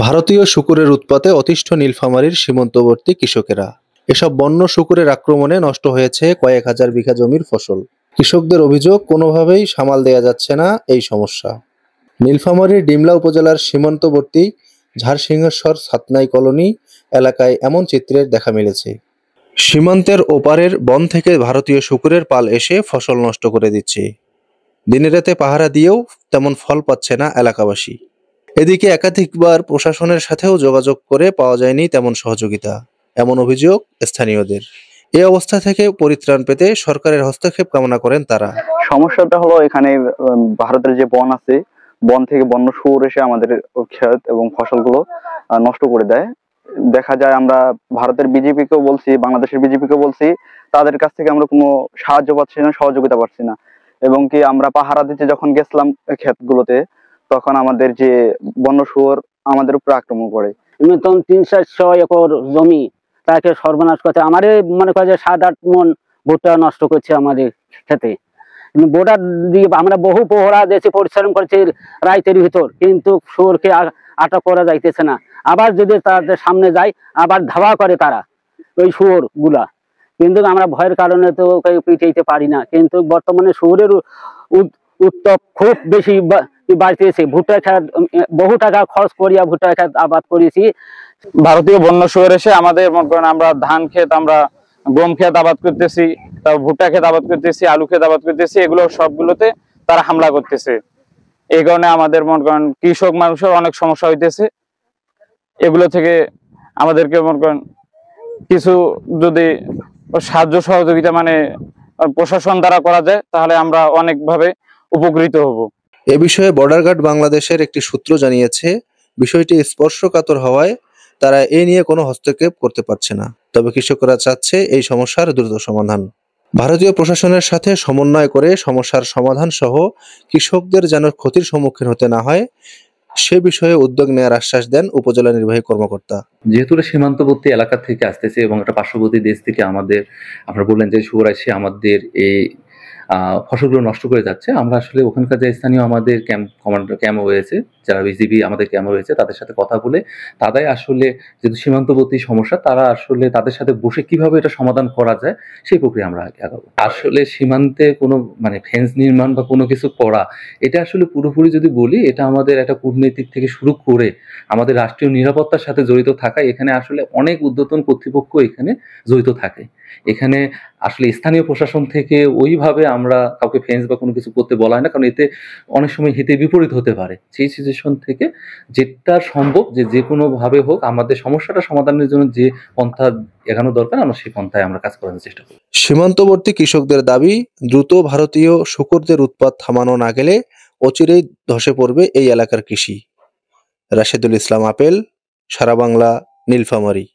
ভারতীয় শূকরের উৎপাতে অতিষ্ঠ নীলফামারীর সীমান্তবর্তী কৃষকেরা। এসব বন্য শূকরের আক্রমণে নষ্ট হয়েছে কয়েক হাজার বিঘা জমির ফসল। কৃষকদের অভিযোগ, কোনোভাবেই সামাল দেয়া যাচ্ছে না এই সমস্যা। নীলফামারীর ডিমলা উপজেলার সীমান্তবর্তী ঝাড়সিংহেশ্বর সাতনাই কলোনি এলাকায় এমন চিত্রের দেখা মিলেছে। সীমান্তের ওপারের বন থেকে ভারতীয় শূকরের পাল এসে ফসল নষ্ট করে দিচ্ছে। দিনে রাতে পাহারা দিয়েও তেমন ফল পাচ্ছে না এলাকাবাসী। এদিকে একাধিকবার প্রশাসনের সাথেও যোগাযোগ করে পাওয়া যায়নি তেমন সহযোগিতা, এমন অভিযোগ স্থানীয়দের। এই অবস্থা থেকে পরিত্রাণ পেতে সরকারের হস্তক্ষেপ কামনা করেন তারা। সমস্যাটা হলো এখানে ভারতের যে বন আছে, বন থেকে বন্য শুয়োর এসে আমাদের ক্ষেত এবং ফসলগুলো নষ্ট করে দেয়। দেখা যায় আমরা ভারতের বিজেপিকেও বলছি, বাংলাদেশের বিজেপিকেও বলছি, তাদের কাছ থেকে আমরা কোনো সাহায্য পাচ্ছি না, সহযোগিতা পাচ্ছি না। এবং কি আমরা পাহারা দিতে যখন গেছিলাম ক্ষেতগুলোতে, তখন আমাদের যে বন্য শুয়োর আমাদের উপর আক্রমণ করে। তখন 300-400 একর জমি তাকে সর্বনাশ করছে। আমাদের মনে করে যে 7-8 মন ভুট্টা নষ্ট করছে আমাদের খেতে। বর্ডার দিয়ে আমরা বহু প্রহরা দিয়েছি, পরিশ্রম করেছি রাইতের ভিতর, কিন্তু শুয়োরকে আটক করা যাইতেছে না। আবার যদি তাদের সামনে যায়, আবার ধাওয়া করে তারা ওই শুয়োর গুলা, কিন্তু আমরা ভয়ের কারণে তো পিটাইতে পারি না। কিন্তু বর্তমানে শুয়োরের উত্তপ খুব বেশি বাড়তেছে। ভুট্টা খেত বহু টাকা খরচ করিয়া ভুট্টা খেত আবাদ করেছি। ভারতীয় বন্য শুয়োর এসে আমাদের মনে করেন আমরা ধান ক্ষেত, আমরা গম ক্ষেত আবাদ করতেছি, তারপর ভুট্টা ক্ষেত আবাদ করতেছি, আলু ক্ষেত আবাদ করতেছি, এগুলো সবগুলোতে তারা হামলা করতেছে। এই কারণে আমাদের মনে করেন কৃষক মানুষের অনেক সমস্যা হইতেছে। এগুলো থেকে আমাদেরকে মনে করেন কিছু যদি সাহায্য সহযোগিতা মানে প্রশাসন দ্বারা করা যায়, তাহলে আমরা অনেকভাবে উপকৃত হব। এ বিষয়ে বর্ডার গার্ড বাংলাদেশের একটি সূত্র জানিয়েছে, বিষয়টি স্পর্শকাতর হওয়ায় তারা এ নিয়ে কোনো হস্তক্ষেপ করতে পারছে না। তবে কৃষকরা চাচ্ছে এই সমস্যার দ্রুত সমাধান। ভারতীয় প্রশাসনের সাথে সমন্বয় করে সমস্যার সমাধান সহ কৃষকদের যেন ক্ষতির সম্মুখীন হতে না হয় সে বিষয়ে উদ্যোগ নেওয়ার আশ্বাস দেন উপজেলা নির্বাহী কর্মকর্তা। যেহেতু সীমান্তবর্তী এলাকা থেকে আসতেছে এবং একটা পার্শ্ববর্তী দেশ থেকে আমাদের, আপনারা বললেন যে শুয়োর এসে আমাদের এই ফসলগুলো নষ্ট করে যাচ্ছে, আমরা আসলে ওখানকার যে স্থানীয় আমাদের ক্যাম্প হয়েছে, যারা বিজিবি আমাদের ক্যাম্প হয়েছে, তাদের সাথে কথা বলে তারাই আসলে যেহেতু সীমান্তবর্তী সমস্যা, তারা আসলে তাদের সাথে বসে কিভাবে এটা সমাধান করা যায় সেই প্রক্রিয়া আমরা আগাবো। আসলে সীমান্তে কোনো মানে ফেন্স নির্মাণ বা কোনো কিছু করা, এটা আসলে পুরোপুরি যদি বলি, এটা আমাদের একটা কূটনৈতিক থেকে শুরু করে আমাদের রাষ্ট্রীয় নিরাপত্তার সাথে জড়িত থাকা। এখানে আসলে অনেক ঊর্ধ্বতন কর্তৃপক্ষ এখানে জড়িত থাকে। এখানে আসলে স্থানীয় প্রশাসন থেকে ওইভাবে আমরা কাউকে ফেন্স বা কোনো কিছু করতে বলা হয় না, কারণ এতে অনেক সময় হিতে বিপরীত হতে পারে। সেই সিচুয়েশন থেকে যেটা সম্ভব যে কোনো ভাবে হোক আমাদের সমস্যাটা সমাধানের জন্য যে পন্থা এগানো দরকার, আমরা সেই পন্থায় আমরা কাজ করার চেষ্টা করি। সীমান্তবর্তী কৃষকদের দাবি, দ্রুত ভারতীয় শূকরদের উৎপাত থামানো না গেলে অচিরেই ধসে পড়বে এই এলাকার কৃষি। রাশেদুল ইসলাম, আপেল, সারা বাংলা, নীলফামারী।